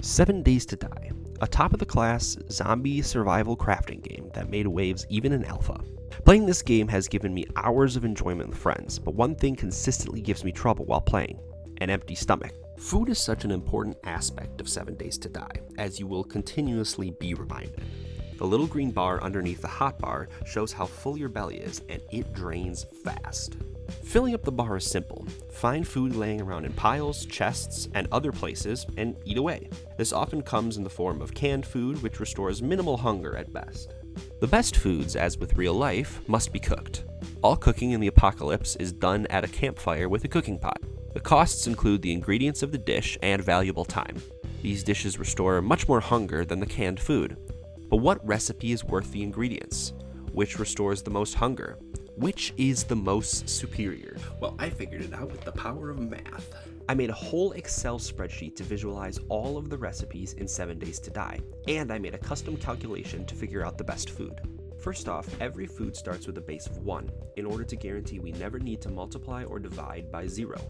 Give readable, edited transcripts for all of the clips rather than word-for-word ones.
7 Days to Die, a top-of-the-class zombie survival crafting game that made waves even in alpha. Playing this game has given me hours of enjoyment with friends, but one thing consistently gives me trouble while playing: an empty stomach. Food is such an important aspect of 7 Days to Die, as you will continuously be reminded. The little green bar underneath the hot bar shows how full your belly is, and it drains fast. Filling up the bar is simple. Find food laying around in piles, chests, and other places, and eat away. This often comes in the form of canned food, which restores minimal hunger at best. The best foods, as with real life, must be cooked. All cooking in the apocalypse is done at a campfire with a cooking pot. The costs include the ingredients of the dish and valuable time. These dishes restore much more hunger than the canned food. But what recipe is worth the ingredients? Which restores the most hunger? Which is the most superior? Well, I figured it out with the power of math. I made a whole Excel spreadsheet to visualize all of the recipes in 7 Days to Die, and I made a custom calculation to figure out the best food. First off, every food starts with a base of 1, in order to guarantee we never need to multiply or divide by 0.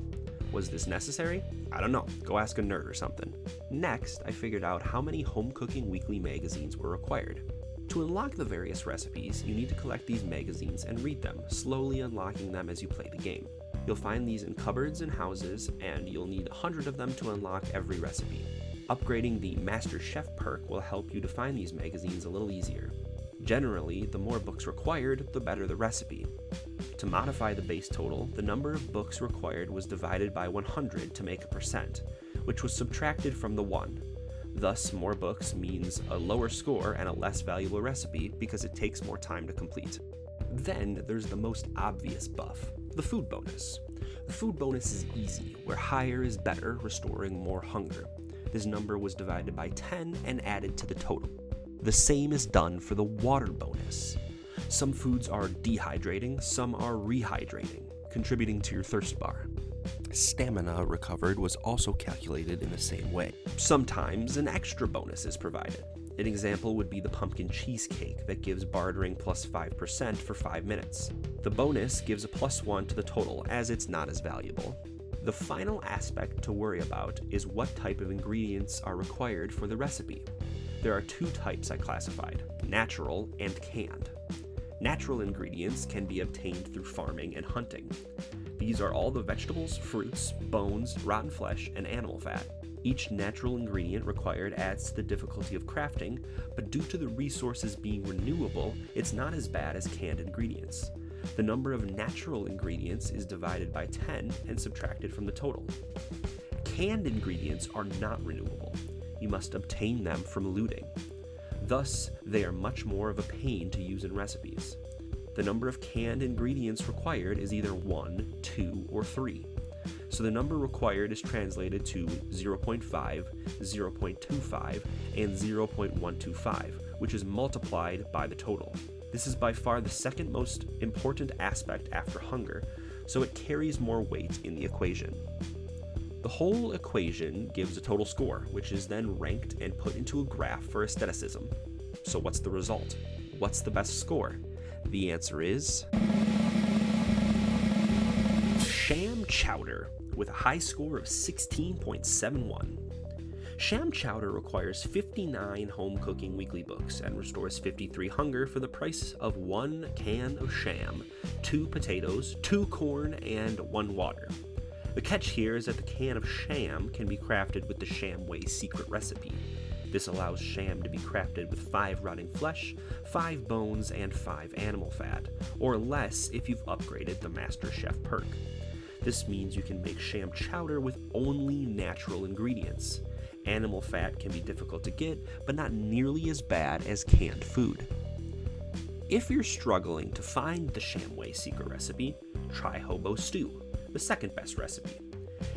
Was this necessary? I don't know, go ask a nerd or something. Next, I figured out how many home cooking weekly magazines were required. To unlock the various recipes, you need to collect these magazines and read them, slowly unlocking them as you play the game. You'll find these in cupboards and houses, and you'll need 100 of them to unlock every recipe. Upgrading the Master Chef perk will help you to find these magazines a little easier. Generally, the more books required, the better the recipe. To modify the base total, the number of books required was divided by 100 to make a percent, which was subtracted from the 1. Thus, more books means a lower score and a less valuable recipe because it takes more time to complete. Then there's the most obvious buff, the food bonus. The food bonus is easy, where higher is better, restoring more hunger. This number was divided by 10 and added to the total. The same is done for the water bonus. Some foods are dehydrating, some are rehydrating, contributing to your thirst bar. Stamina recovered was also calculated in the same way. Sometimes an extra bonus is provided. An example would be the pumpkin cheesecake that gives bartering plus 5% for 5 minutes. The bonus gives a +1 to the total, as it's not as valuable. The final aspect to worry about is what type of ingredients are required for the recipe. There are 2 types I classified: natural and canned. Natural ingredients can be obtained through farming and hunting. These are all the vegetables, fruits, bones, rotten flesh, and animal fat. Each natural ingredient required adds to the difficulty of crafting, but due to the resources being renewable, it's not as bad as canned ingredients. The number of natural ingredients is divided by 10 and subtracted from the total. Canned ingredients are not renewable. You must obtain them from looting. Thus, they are much more of a pain to use in recipes. The number of canned ingredients required is either 1, 2, or 3. So the number required is translated to 0.5, 0.25, and 0.125, which is multiplied by the total. This is by far the second most important aspect after hunger, so it carries more weight in the equation. The whole equation gives a total score, which is then ranked and put into a graph for aestheticism. So what's the result? What's the best score? The answer is Sham Chowder, with a high score of 16.71. Sham Chowder requires 59 home cooking weekly books and restores 53 hunger for the price of 1 can of sham, 2 potatoes, 2 corn, and 1 water. The catch here is that the can of sham can be crafted with the Sham Way secret recipe. This allows sham to be crafted with 5 rotting flesh, 5 bones, and 5 animal fat, or less if you've upgraded the Master Chef perk. This means you can make sham chowder with only natural ingredients. Animal fat can be difficult to get, but not nearly as bad as canned food. If you're struggling to find the Sham Way secret recipe, try Hobo Stew, the second best recipe.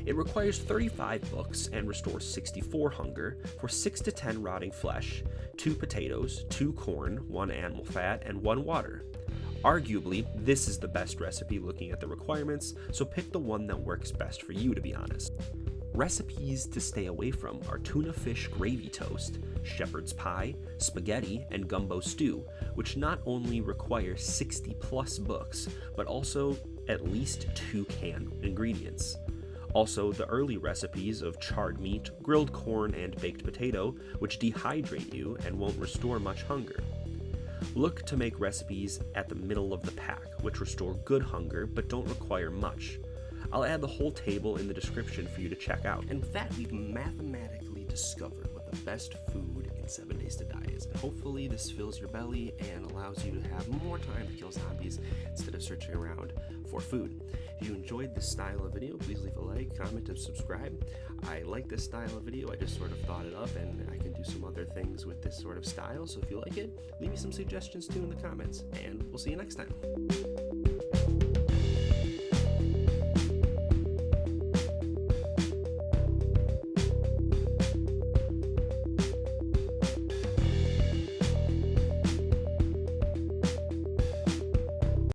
It requires 35 books and restores 64 hunger for 6 to 10 rotting flesh, 2 potatoes, 2 corn, 1 animal fat, and 1 water. Arguably, this is the best recipe looking at the requirements, so pick the one that works best for you, to be honest. Recipes to stay away from are tuna fish gravy toast, shepherd's pie, spaghetti, and gumbo stew, which not only require 60 plus books, but also at least 2 canned ingredients. Also, the early recipes of charred meat, grilled corn, and baked potato, which dehydrate you and won't restore much hunger. Look to make recipes at the middle of the pack, which restore good hunger but don't require much. I'll add the whole table in the description for you to check out. And with that, we've mathematically discovered what the best food in 7 Days to Die is. And hopefully this fills your belly and allows you to have more time to kill zombies instead of searching around for food. If you enjoyed this style of video, please leave a like, comment, and subscribe. I like this style of video. I just sort of thought it up, and I can do some other things with this sort of style. So if you like it, leave me some suggestions too in the comments, and we'll see you next time.